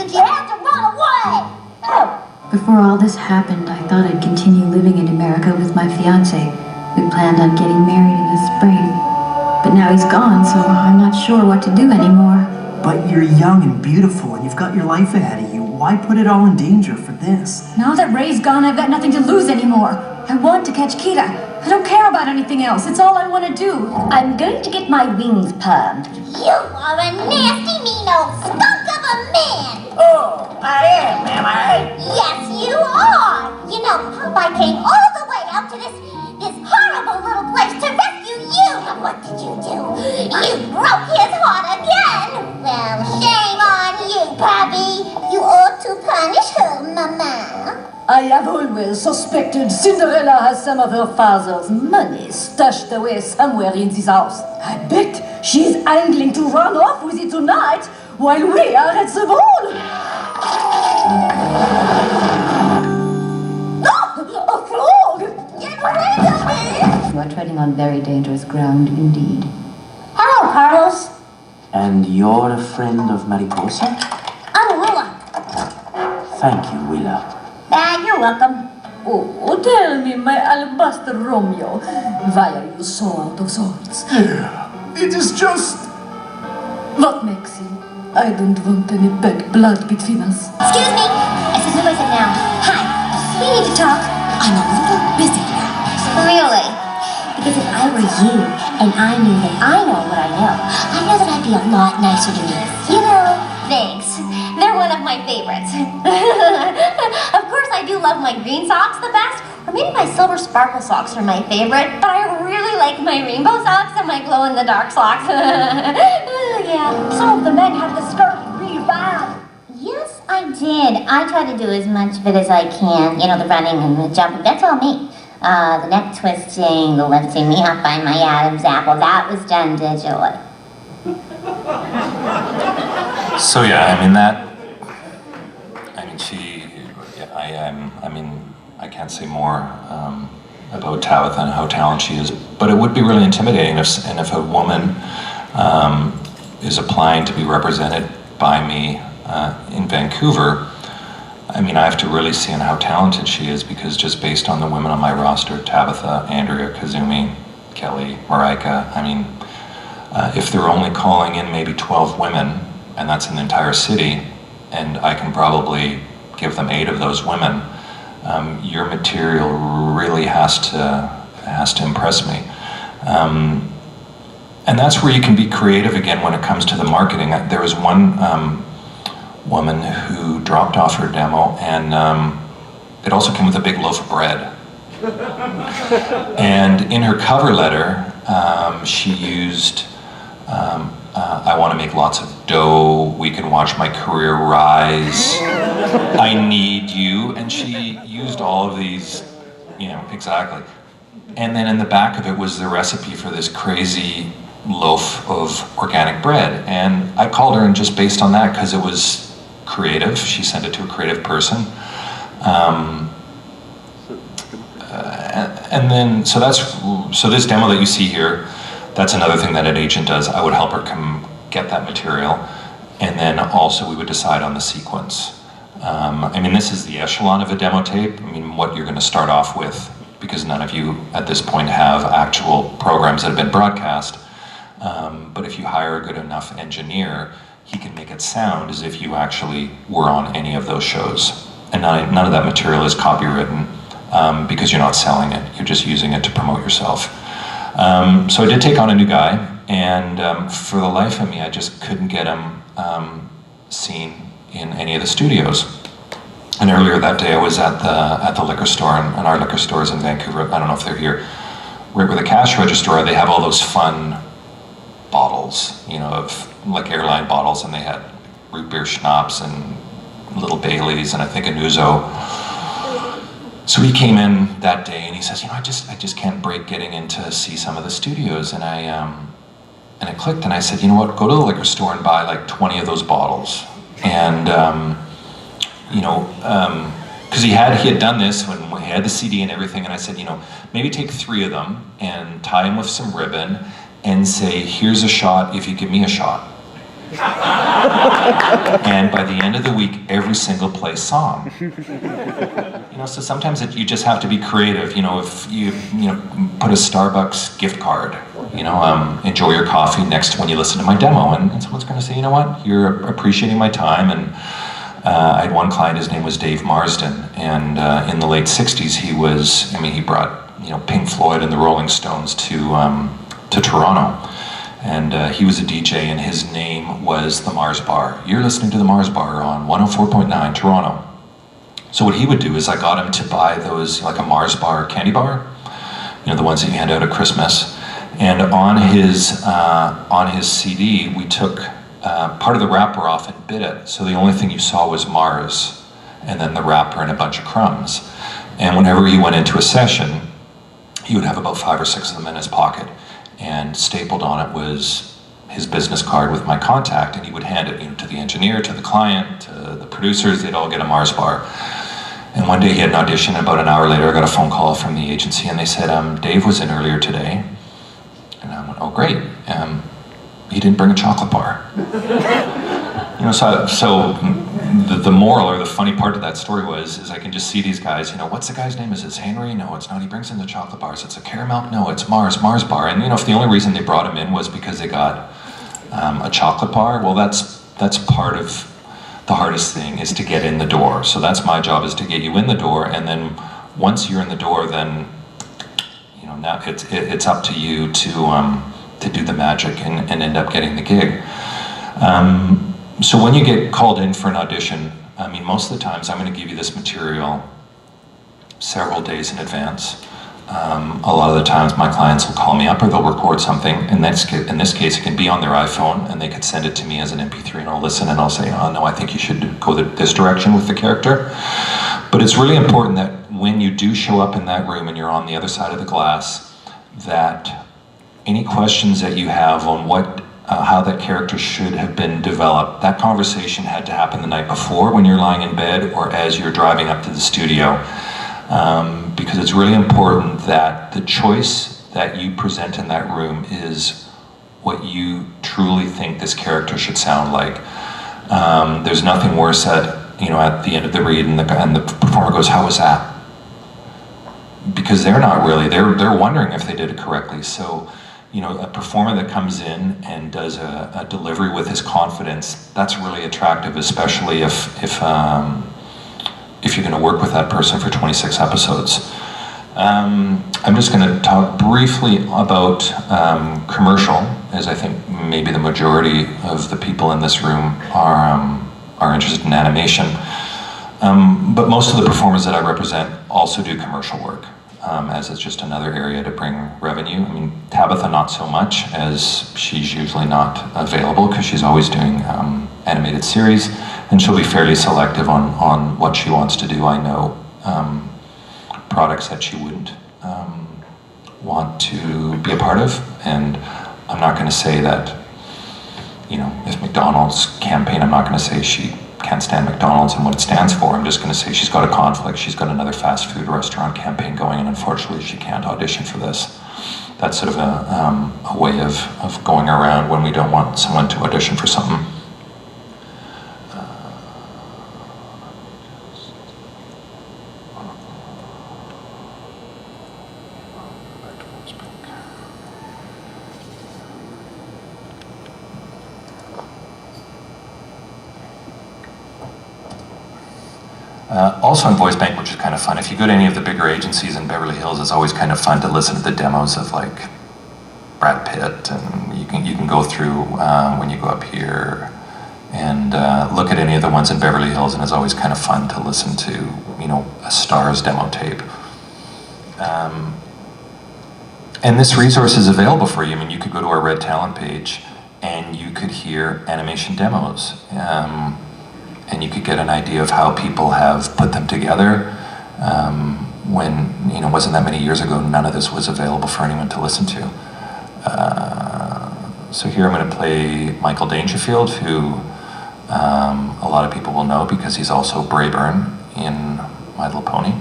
that you had to run away! Oh. Before all this happened, I thought I'd continue living in America with my fiancé. We planned on getting married in the spring. But now he's gone, so I'm not sure what to do anymore. But you're young and beautiful, and you've got your life ahead of you. Why put it all in danger for this? Now that Ray's gone, I've got nothing to lose anymore. I want to catch Kita. I don't care about anything else. It's all I want to do. I'm going to get my wings permed. You are a nasty, mean old skunk of a man! Oh, I am I? Yes, you are! You know, Popeye came all the way out to this horrible little place to rescue you! What did you do? You broke his heart again! Well, shame on you, Pappy! You ought to punish her, Mama. I have always suspected Cinderella has some of her father's money stashed away somewhere in this house. I bet she's angling to run off with it tonight while we are at the ball. A frog! Get rid of me! You are treading on very dangerous ground indeed. Hello, Carlos. And you're a friend of Mariposa? I'm Willa. Thank you, Willa. You're welcome. Oh, tell me, my alabaster Romeo, why are you so out of sorts? It is just... What makes you? I don't want any bad blood between us. Excuse me. It's a noise now. Hi. We need to talk. I'm a little busy now. Really? Because if I were you, and I knew that I know what I know that I'd be a lot nicer to me. You know, thanks. They're one of my favorites. Of course, I do love my green socks the best, or maybe my silver sparkle socks are my favorite, but I really like my rainbow socks and my glow-in-the-dark socks. Yeah. Some of the men have the skirt really bad. Yes, I did. I try to do as much of it as I can. You know, the running and the jumping, that's all me. The neck twisting, the lifting me up by my Adam's apple, that was done digitally. So yeah, I can't say more about Tabitha and how talented she is, but it would be really intimidating if a woman is applying to be represented by me in Vancouver. I have to really see how talented she is, because just based on the women on my roster, Tabitha, Andrea, Kazumi, Kelly, Marika, if they're only calling in maybe 12 women, and that's in the entire city, and I can probably give them 8 of those women, your material really has to impress me. And that's where you can be creative again when it comes to the marketing. There was one woman who dropped off her demo, and it also came with a big loaf of bread. And in her cover letter, she used, I want to make lots of dough, we can watch my career rise, I need you, and she used all of these, exactly. And then in the back of it was the recipe for this crazy loaf of organic bread. And I called her, and just based on that, because it was creative, she sent it to a creative person. And then, so this demo that you see here, that's another thing that an agent does. I would help her come get that material, and then also we would decide on the sequence. This is the echelon of a demo tape. What you're going to start off with, because none of you at this point have actual programs that have been broadcast. But if you hire a good enough engineer, he can make it sound as if you actually were on any of those shows. And none of that material is copywritten, because you're not selling it, you're just using it to promote yourself. So I did take on a new guy, and for the life of me, I just couldn't get him seen in any of the studios. And earlier that day, I was at the liquor store, and our liquor stores in Vancouver, I don't know if they're here, right where the cash register are, they have all those fun bottles, of like airline bottles, and they had root beer schnapps and little Baileys and I think an ouzo. So he came in that day and he says, I just can't break getting in to see some of the studios. And it clicked, and I said, you know what, go to the liquor store and buy like 20 of those bottles. And because he had done this when he had the CD and everything, and I said, maybe take 3 of them and tie them with some ribbon and say, here's a shot if you give me a shot. And by the end of the week, every single play saw him. So sometimes you just have to be creative. If you put a Starbucks gift card, enjoy your coffee next when you listen to my demo, and someone's going to say, you know what, you're appreciating my time. And I had one client, his name was Dave Marsden, and in the late 60s, he brought Pink Floyd and the Rolling Stones to Toronto. And he was a DJ, and his name was the Mars Bar. You're listening to the Mars Bar on 104.9 Toronto. So what he would do is I got him to buy those, like a Mars Bar candy bar, the ones that you hand out at Christmas. And on his CD, we took part of the wrapper off and bit it. So the only thing you saw was Mars, and then the wrapper and a bunch of crumbs. And whenever he went into a session, he would have about 5 or 6 of them in his pocket. And stapled on it was his business card with my contact, and he would hand it to the engineer, to the client, to the producers. They'd all get a Mars bar. And one day he had an audition, and about an hour later I got a phone call from the agency, and they said, Dave was in earlier today. And I went, oh great, he didn't bring a chocolate bar. So the moral or the funny part of that story is I can just see these guys, what's the guy's name? Is it Henry? No, it's not. He brings in the chocolate bars. It's a caramel? No, it's Mars bar. And if the only reason they brought him in was because they got a chocolate bar, well, that's part of the hardest thing, is to get in the door. So that's my job, is to get you in the door, and then once you're in the door, then now it's up to you to do the magic and end up getting the gig. So when you get called in for an audition, most of the times I'm going to give you this material several days in advance. A lot of the times my clients will call me up, or they'll record something. In this case, it can be on their iPhone, and they could send it to me as an MP3, and I'll listen, and I'll say, oh no, I think you should go this direction with the character. But it's really important that when you do show up in that room and you're on the other side of the glass, that any questions that you have on how that character should have been developed, that conversation had to happen the night before when you're lying in bed, or as you're driving up to the studio. Because it's really important that the choice that you present in that room is what you truly think this character should sound like. There's nothing worse at the end of the read and the performer goes, how was that? Because they're not really, they're wondering if they did it correctly. So, a performer that comes in and does a delivery with his confidence, that's really attractive, especially if you're going to work with that person for 26 episodes. I'm just going to talk briefly about commercial, as I think maybe the majority of the people in this room are interested in animation. But most of the performers that I represent also do commercial work, as it's just another area to bring revenue. Tabitha not so much, as she's usually not available because she's always doing animated series, and she'll be fairly selective on what she wants to do. I know products that she wouldn't want to be a part of, and I'm not going to say that, if McDonald's campaign, I'm not going to say she can't stand McDonald's and what it stands for. I'm just going to say she's got a conflict. She's got another fast food restaurant campaign going, and unfortunately she can't audition for this. That's sort of a way of going around when we don't want someone to audition for something. Also in Voice Bank, which is kind of fun, if you go to any of the bigger agencies in Beverly Hills, it's always kind of fun to listen to the demos of like Brad Pitt, and you can go through when you go up here and look at any of the ones in Beverly Hills, and it's always kind of fun to listen to, a star's demo tape. And this resource is available for you. You could go to our Red Talent page and you could hear animation demos. And you could get an idea of how people have put them together. When, wasn't that many years ago, none of this was available for anyone to listen to. So here I'm going to play Michael Dangerfield, who a lot of people will know because he's also Brayburn in My Little Pony.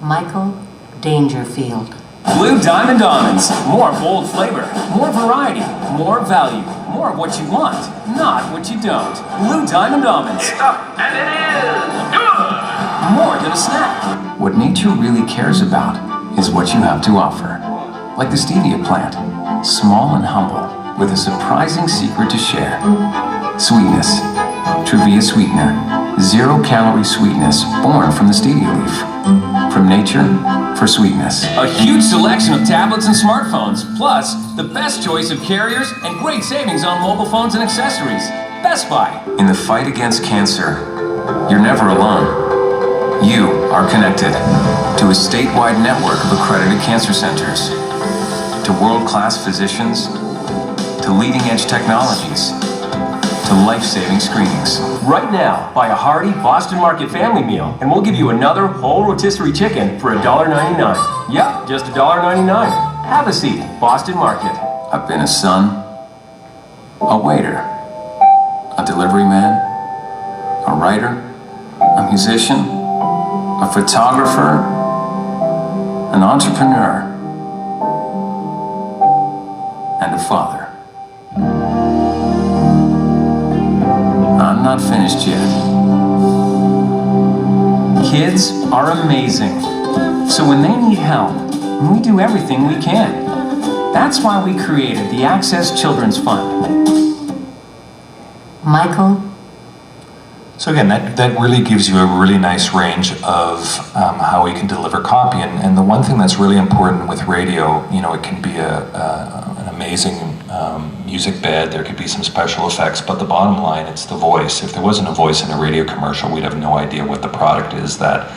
Michael Dangerfield. Blue Diamond Almonds. More bold flavor, more variety, more value, More of what you want, not what you don't. Blue Diamond Almonds. It's up, and it is good! More than a snack. What nature really cares about is what you have to offer. Like the stevia plant, small and humble, with a surprising secret to share. Sweetness. Truvia sweetener. 0-calorie sweetness born from the stevia leaf. From nature, for sweetness. A huge selection of tablets and smartphones, plus the best choice of carriers and great savings on mobile phones and accessories. Best Buy. In the fight against cancer, you're never alone. You are connected to a statewide network of accredited cancer centers, to world-class physicians, to leading-edge technologies, to life-saving screenings. Right now, buy a hearty Boston Market family meal, and we'll give you another whole rotisserie chicken for $1.99. Yep, just $1.99. Have a seat, Boston Market. I've been a son, a waiter, a delivery man, a writer, a musician, a photographer, an entrepreneur, and a father. I'm not finished yet. Kids are amazing. So when they need help, we do everything we can. That's why we created the Access Children's Fund. Michael? So again, that really gives you a really nice range of how we can deliver copy. And the one thing that's really important with radio, it can be an amazing music bed, there could be some special effects, but the bottom line, it's the voice. If there wasn't a voice in a radio commercial, we'd have no idea what the product is that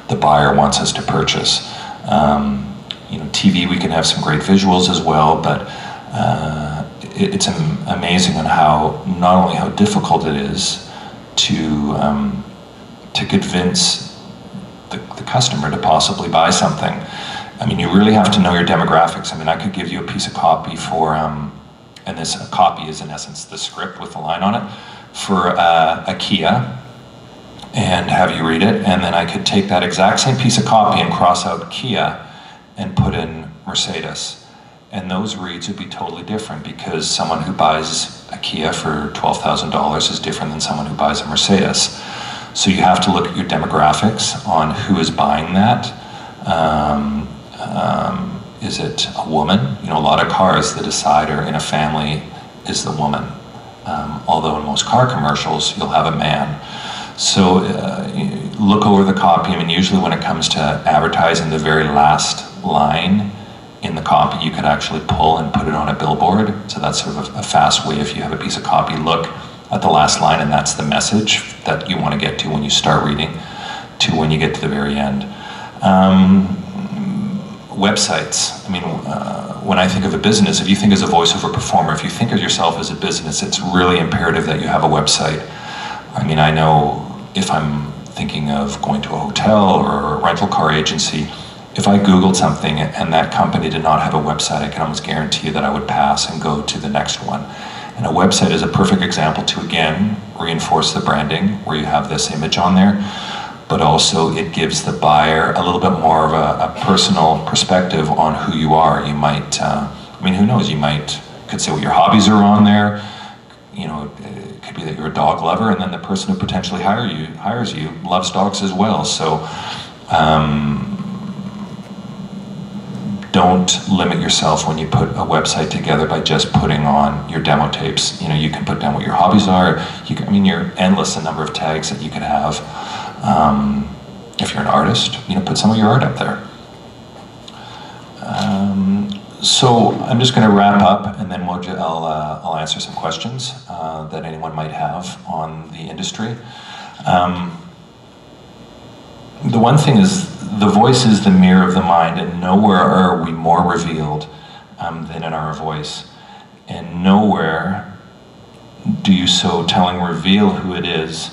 the buyer wants us to purchase. TV, we can have some great visuals as well, but it's amazing on not only how difficult it is to convince the customer to possibly buy something. I mean, you really have to know your demographics. I mean, I could give you a piece of copy for, and this copy is in essence the script with the line on it, for a Kia, and have you read it, and then I could take that exact same piece of copy and cross out Kia and put in Mercedes. And those reads would be totally different, because someone who buys a Kia for $12,000 is different than someone who buys a Mercedes. So you have to look at your demographics on who is buying that. Is it a woman? A lot of cars, the decider in a family is the woman. Although in most car commercials, you'll have a man. So look over the copy. I mean, usually when it comes to advertising, the very last line in the copy you could actually pull and put it on a billboard. So that's sort of a fast way. If you have a piece of copy, look at the last line, and that's the message that you want to get to when you start reading to when you get to the very end. Websites. I mean, when I think of a business, if you think as a voiceover performer, if you think of yourself as a business, it's really imperative that you have a website. I mean, I know if I'm thinking of going to a hotel or a rental car agency, if I Googled something and that company did not have a website, I can almost guarantee you that I would pass and go to the next one. And a website is a perfect example to, again, reinforce the branding, where you have this image on there, but also it gives the buyer a little bit more of a personal perspective on who you are. You might, I mean, who knows, could say what your hobbies are on there. It could be that you're a dog lover, and then the person who potentially hires you loves dogs as well. So don't limit yourself when you put a website together by just putting on your demo tapes. You can put down what your hobbies are. You're endless the number of tags that you can have. If you're an artist, put some of your art up there. So I'm just going to wrap up, and then I'll answer some questions that anyone might have on the industry. The one thing is, the voice is the mirror of the mind, and nowhere are we more revealed than in our voice. And nowhere do you so telling reveal who it is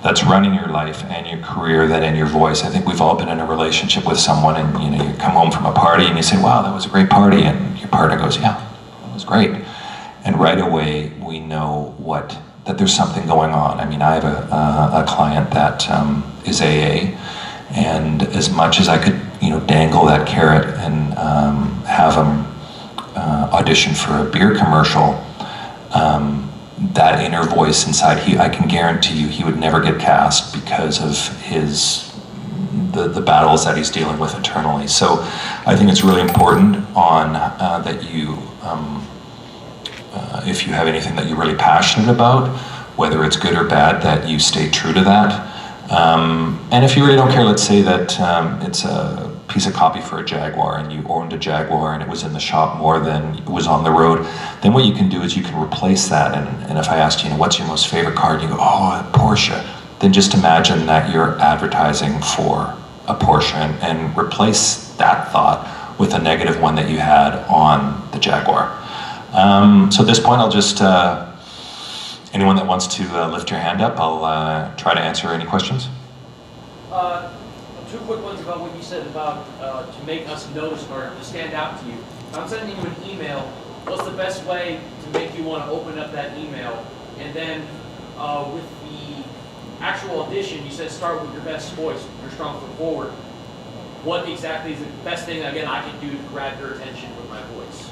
that's running your life and your career than in your voice. I think we've all been in a relationship with someone, and you come home from a party and you say, wow, that was a great party, and your partner goes, yeah, that was great. And right away we know that there's something going on. I mean, I have a client that is AA, and as much as I could dangle that carrot and have him audition for a beer commercial, that inner voice inside, I can guarantee you he would never get cast because of the battles that he's dealing with internally. So I think it's really important that you, if you have anything that you're really passionate about, whether it's good or bad, that you stay true to that. And if you really don't care, let's say that it's a piece of copy for a Jaguar and you owned a Jaguar and it was in the shop more than it was on the road, then what you can do is you can replace that. And if I asked you, what's your most favorite car? And you go, oh, a Porsche. Then just imagine that you're advertising for a Porsche and replace that thought with a negative one that you had on the Jaguar. So at this point, I'll just, anyone that wants to lift your hand up, I'll try to answer any questions. Two quick ones about what you said about to make us notice or to stand out to you. If I'm sending you an email, what's the best way to make you want to open up that email? And then with the actual audition, you said start with your best voice, your strong foot forward. What exactly is the best thing, again, I can do to grab your attention with my voice?